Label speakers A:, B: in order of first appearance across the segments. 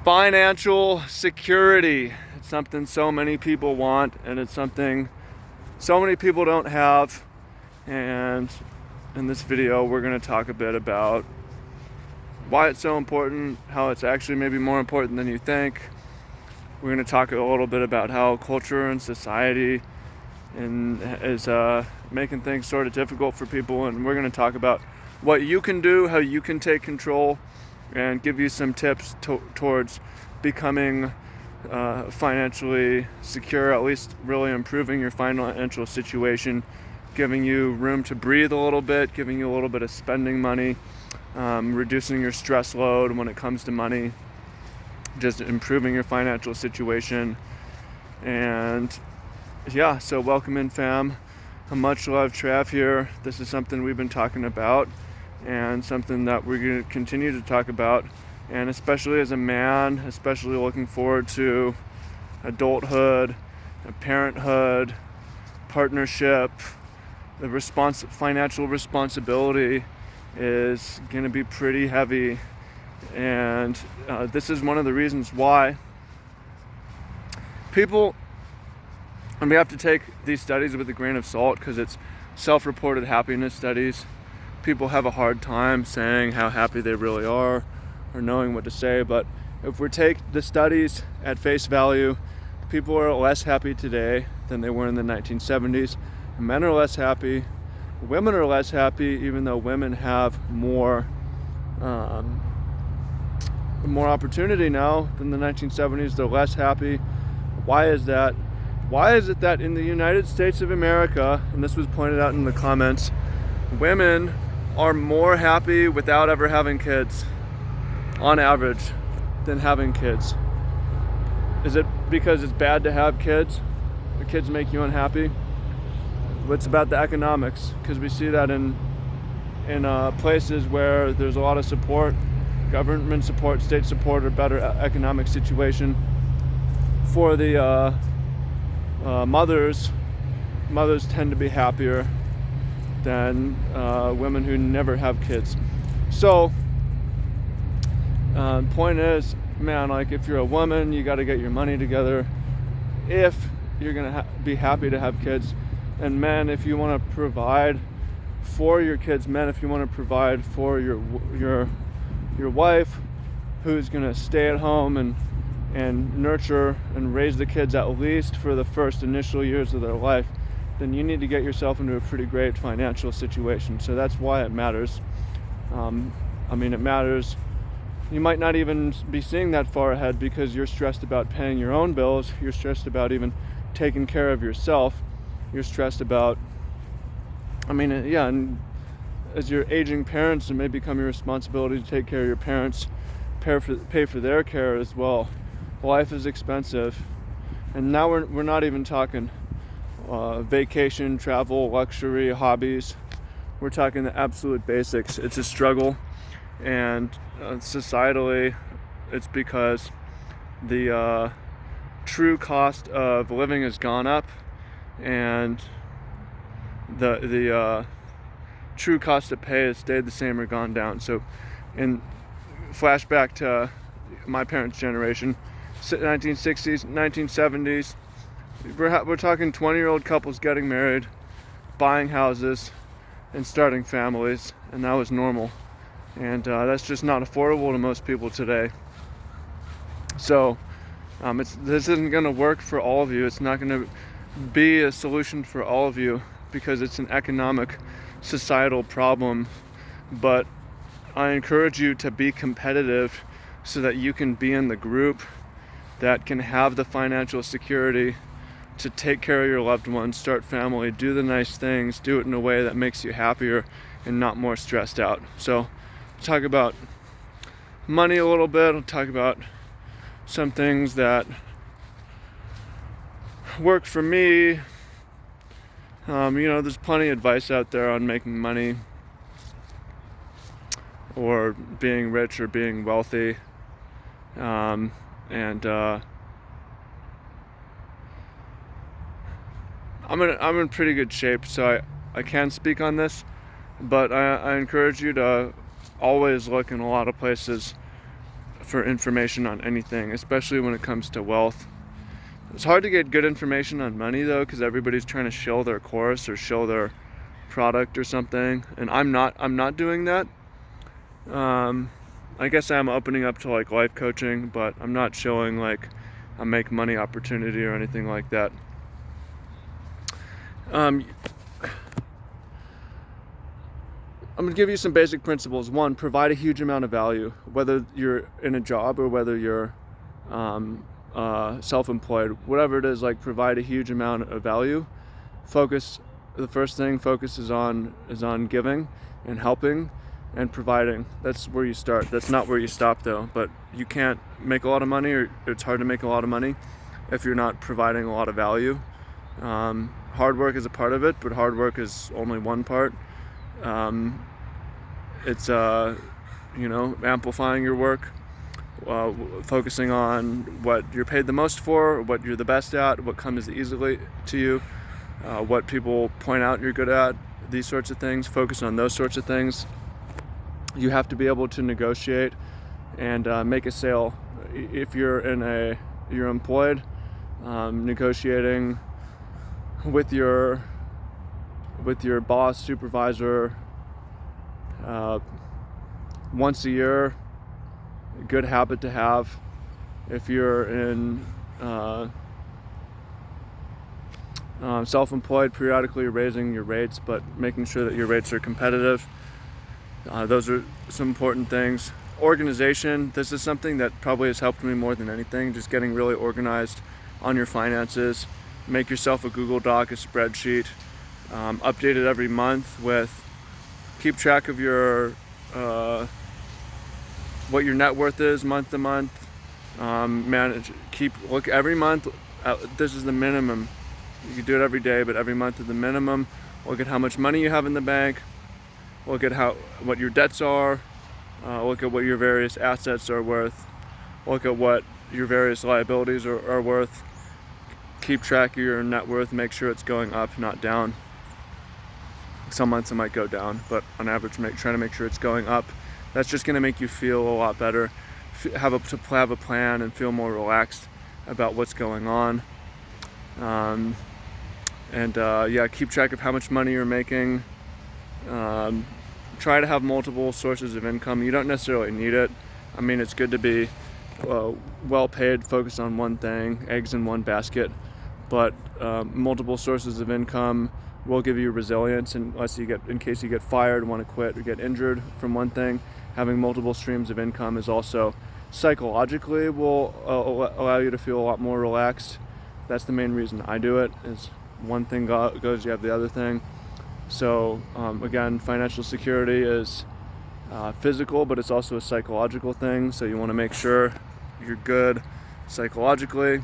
A: Financial security. It's something so many people want, and it's something so many people don't have. And in this video, we're going to talk a bit about why it's so important, how it's actually maybe more important than you think. We're going to talk a little bit about how culture and society is making things sort of difficult for people, and we're going to talk about what you can do, how you can take control, and give you some tips towards becoming financially secure, at least really improving your financial situation, giving you room to breathe a little bit, giving you a little bit of spending money, reducing your stress load when it comes to money, just improving your financial situation. And yeah, so welcome in, fam. Much love, Trav here. This is something we've been talking about and something that we're going to continue to talk about, and especially as a man, especially looking forward to adulthood, parenthood, partnership. The financial responsibility is going to be pretty heavy, and this is one of the reasons why people, and we have to take these studies with a grain of salt because it's self-reported happiness studies. People have a hard time saying how happy they really are or knowing what to say, but if we take the studies at face value, people are less happy today than they were in the 1970s. Men are less happy, women are less happy, even though women have more opportunity now than the 1970s. They're less happy. Why is that? Why is it that in the United States of America, and this was pointed out in the comments, women are more happy without ever having kids, on average, than having kids? Is it because it's bad to have kids? The kids make you unhappy? It's about the economics, because we see that in places where there's a lot of support, government support, state support, or better economic situation for the mothers. Mothers tend to be happier than women who never have kids. So point is, man, like, if you're a woman, you got to get your money together if you're gonna be happy to have kids. And men, if you want to provide for your kids, men, if you want to provide for your wife, who's gonna stay at home and nurture and raise the kids at least for the first initial years of their life, then you need to get yourself into a pretty great financial situation. So that's why it matters. It matters. You might not even be seeing that far ahead because you're stressed about paying your own bills. You're stressed about even taking care of yourself. You're stressed about, and as your aging parents, it may become your responsibility to take care of your parents, pay for their care as well. Life is expensive. And now we're not even talking vacation, travel, luxury, hobbies. We're talking the absolute basics. It's a struggle, and societally, it's because the true cost of living has gone up, and the true cost of pay has stayed the same or gone down. So, in flashback to my parents' generation, 1960s, 1970s. We're talking 20-year-old couples getting married, buying houses, and starting families, and that was normal. And that's just not affordable to most people today. So this isn't going to work for all of you. It's not going to be a solution for all of you because it's an economic, societal problem. But I encourage you to be competitive so that you can be in the group that can have the financial security to take care of your loved ones, start family, do the nice things, do it in a way that makes you happier and not more stressed out. So we'll talk about money a little bit. I'll talk about some things that work for me. There's plenty of advice out there on making money or being rich or being wealthy. I'm in pretty good shape, so I can speak on this, but I encourage you to always look in a lot of places for information on anything, especially when it comes to wealth. It's hard to get good information on money though, because everybody's trying to shill their course or shill their product or something, and I'm not doing that. I guess I'm opening up to like life coaching, but I'm not showing like a make money opportunity or anything like that. I'm going to give you some basic principles. One, provide a huge amount of value, whether you're in a job or whether you're self-employed, whatever it is, like provide a huge amount of value. The first thing focus is on giving and helping and providing. That's where you start. That's not where you stop though, but you can't make a lot of money, or it's hard to make a lot of money if you're not providing a lot of value. Hard work is a part of it, but hard work is only one part. It's amplifying your work, focusing on what you're paid the most for, what you're the best at, what comes easily to you, what people point out you're good at, these sorts of things. Focus on those sorts of things. You have to be able to negotiate and make a sale. If you're employed, negotiating with your boss, supervisor, once a year, a good habit to have. If you're in self-employed, periodically raising your rates, but making sure that your rates are competitive. Those are some important things. Organization, this is something that probably has helped me more than anything, just getting really organized on your finances. Make yourself a Google Doc, a spreadsheet, update it every month keep track of your what your net worth is month to month. Look every month. This is the minimum. You can do it every day, but every month is the minimum. Look at how much money you have in the bank. Look at what your debts are. Look at what your various assets are worth. Look at what your various liabilities are worth. Keep track of your net worth. Make sure it's going up, not down. Some months it might go down, but on average, try to make sure it's going up. That's just going to make you feel a lot better. Have a plan and feel more relaxed about what's going on. Keep track of how much money you're making. Try to have multiple sources of income. You don't necessarily need it. I mean, it's good to be well paid, focused on one thing, eggs in one basket, but multiple sources of income will give you resilience in case you get fired, want to quit, or get injured from one thing. Having multiple streams of income is also psychologically will allow you to feel a lot more relaxed. That's the main reason I do it, is one thing goes, you have the other thing. So again, financial security is physical, but it's also a psychological thing. So you want to make sure you're good psychologically.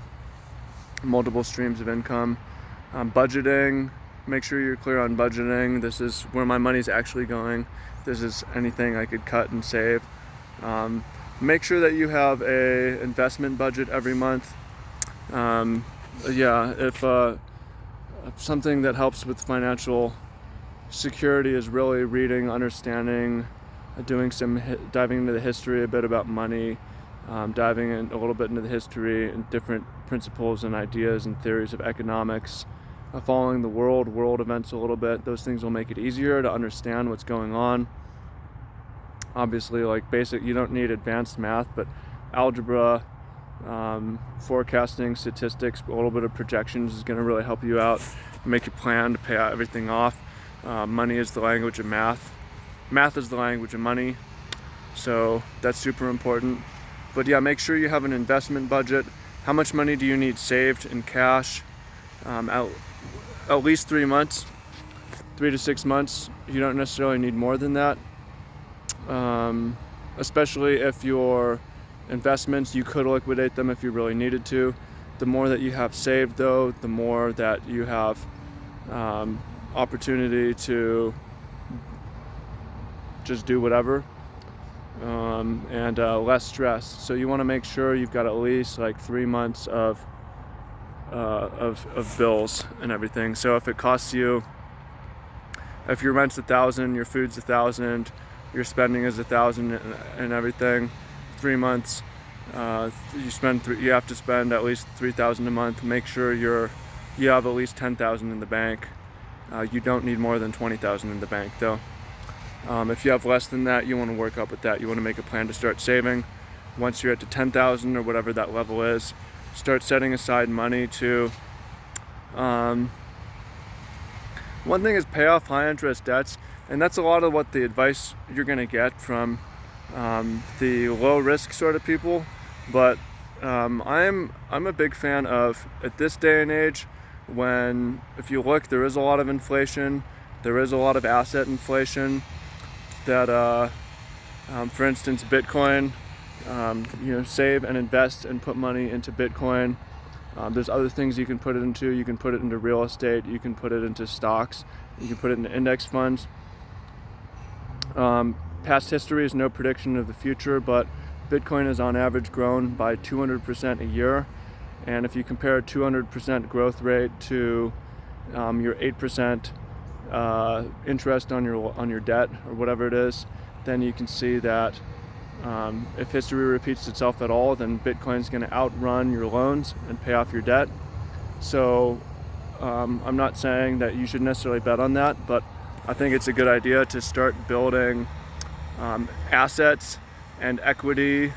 A: Multiple streams of income. Budgeting, make sure you're clear on budgeting. This is where my money's actually going. This is anything I could cut and save. Make sure that you have a investment budget every month. If something that helps with financial security is really reading, understanding, diving into the history a bit about money, diving in a little bit into the history and different principles and ideas and theories of economics, following the world events a little bit. Those things will make it easier to understand what's going on. Obviously, like basic, you don't need advanced math, but algebra, forecasting, statistics, a little bit of projections is going to really help you out, make you plan to pay out everything off. Money is the language of math. Math is the language of money. So that's super important. But yeah, make sure you have an investment budget. How much money do you need saved in cash? At least 3 months, 3 to 6 months. You don't necessarily need more than that. Especially if your investments, you could liquidate them if you really needed to. The more that you have saved though, the more that you have opportunity to just do whatever, and less stress. So you want to make sure you've got at least like 3 months of bills and everything. So if it costs you, if your rent's $1,000, your food's $1,000, your spending is $1,000 and everything, 3 months, You have to spend at least $3,000 a month. Make sure you have at least $10,000 in the bank. You don't need more than $20,000 in the bank though. If you have less than that, you want to work up with that. You want to make a plan to start saving. Once you're at the 10,000 or whatever that level is, start setting aside money to. One thing is pay off high interest debts, and that's a lot of what the advice you're going to get from the low risk sort of people. But I'm a big fan of, at this day and age, when, if you look, there is a lot of inflation, there is a lot of asset inflation. That for instance, Bitcoin, save and invest and put money into Bitcoin. There's other things you can put it into. You can put it into real estate, you can put it into stocks, you can put it into index funds. Past history is no prediction of the future, but Bitcoin has on average grown by 200% a year. And if you compare a 200% growth rate to your 8% interest on your debt or whatever it is, then you can see that if history repeats itself at all, then Bitcoin's going to outrun your loans and pay off your debt. So I'm not saying that you should necessarily bet on that, but I think it's a good idea to start building assets and equity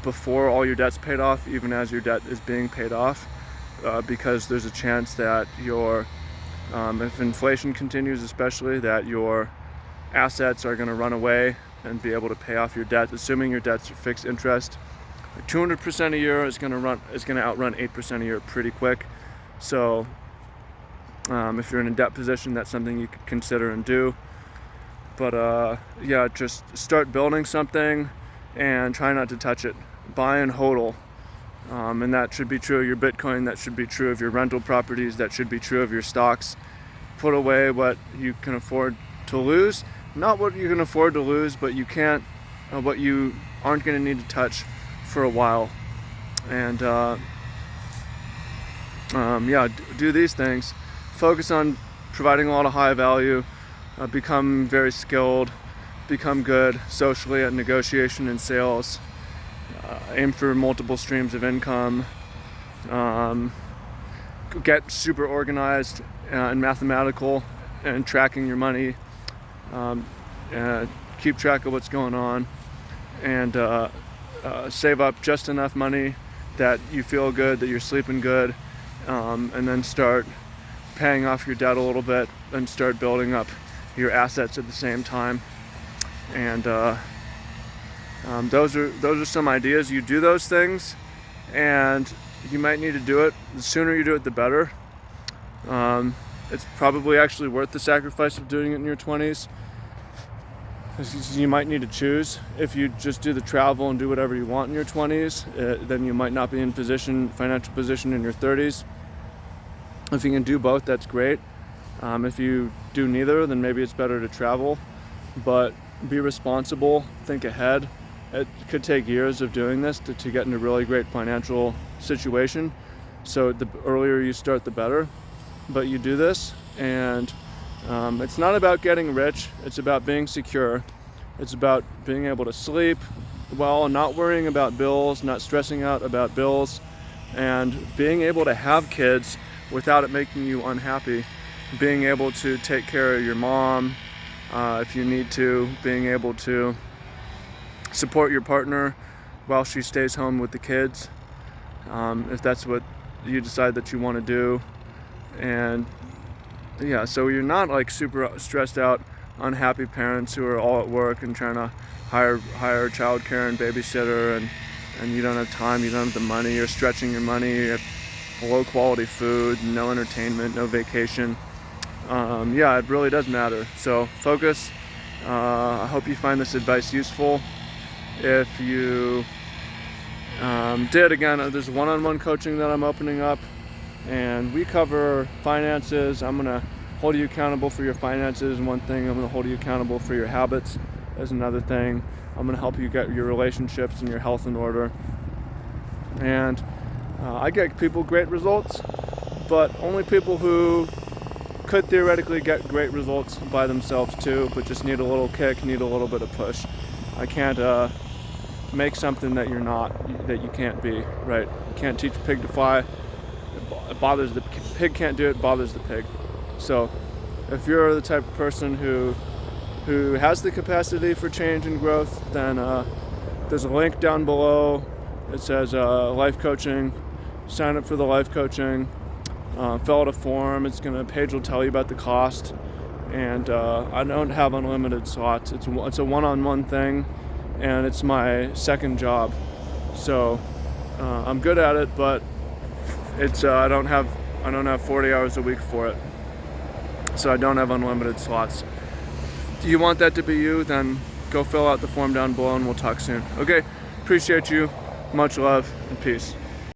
A: before all your debt's paid off, even as your debt is being paid off, because there's a chance that if inflation continues especially, that your assets are going to run away and be able to pay off your debt, assuming your debt's fixed interest. 200% a year is going to outrun 8% a year pretty quick. So if you're in a debt position, that's something you could consider and do. But just start building something and try not to touch it. Buy and hodl. And that should be true of your Bitcoin, that should be true of your rental properties, that should be true of your stocks. Put away what you can afford to lose. Not what you can afford to lose, but what you aren't going to need to touch for a while. And do these things. Focus on providing a lot of high value, become very skilled, become good socially at negotiation and sales, aim for multiple streams of income, get super organized and mathematical and tracking your money, keep track of what's going on, and save up just enough money that you feel good, that you're sleeping good, and then start paying off your debt a little bit and start building up your assets at the same time. And those are some ideas. You do those things, and you might need to do it. The sooner you do it, the better. It's probably actually worth the sacrifice of doing it in your 20s. You might need to choose. If you just do the travel and do whatever you want in your 20s, then you might not be in financial position in your 30s. If you can do both, that's great. If you do neither, then maybe it's better to travel. But be responsible, think ahead. It could take years of doing this to get in a really great financial situation. So the earlier you start, the better. But you do this, and it's not about getting rich, it's about being secure. It's about being able to sleep well, not worrying about bills, not stressing out about bills, and being able to have kids without it making you unhappy. Being able to take care of your mom if you need to, being able to support your partner while she stays home with the kids, if that's what you decide that you want to do. And so you're not like super stressed out, unhappy parents who are all at work and trying to hire childcare and babysitter, and you don't have time, you don't have the money, you're stretching your money, you have low quality food, no entertainment, no vacation. It really does matter. So focus. I hope you find this advice useful. If you did, again, there's one-on-one coaching that I'm opening up, and we cover finances. I'm going to hold you accountable for your finances, one thing. I'm going to hold you accountable for your habits as another thing. I'm going to help you get your relationships and your health in order. And I get people great results, but only people who could theoretically get great results by themselves too, but just need a little kick, need a little bit of push. I can't make something that you're not, that you can't be, right? You can't teach a pig to fly. It bothers the pig, can't do it, bothers the pig. So if you're the type of person who has the capacity for change and growth, then there's a link down below. It says life coaching. Sign up for the life coaching. Fill out a form. Page will tell you about the cost. And I don't have unlimited slots. It's a one-on-one thing, and it's my second job. So I'm good at it, but it's I don't have 40 hours a week for it. So I don't have unlimited slots. Do you want that to be you? Then go fill out the form down below and we'll talk soon. Okay, appreciate you. Much love and peace.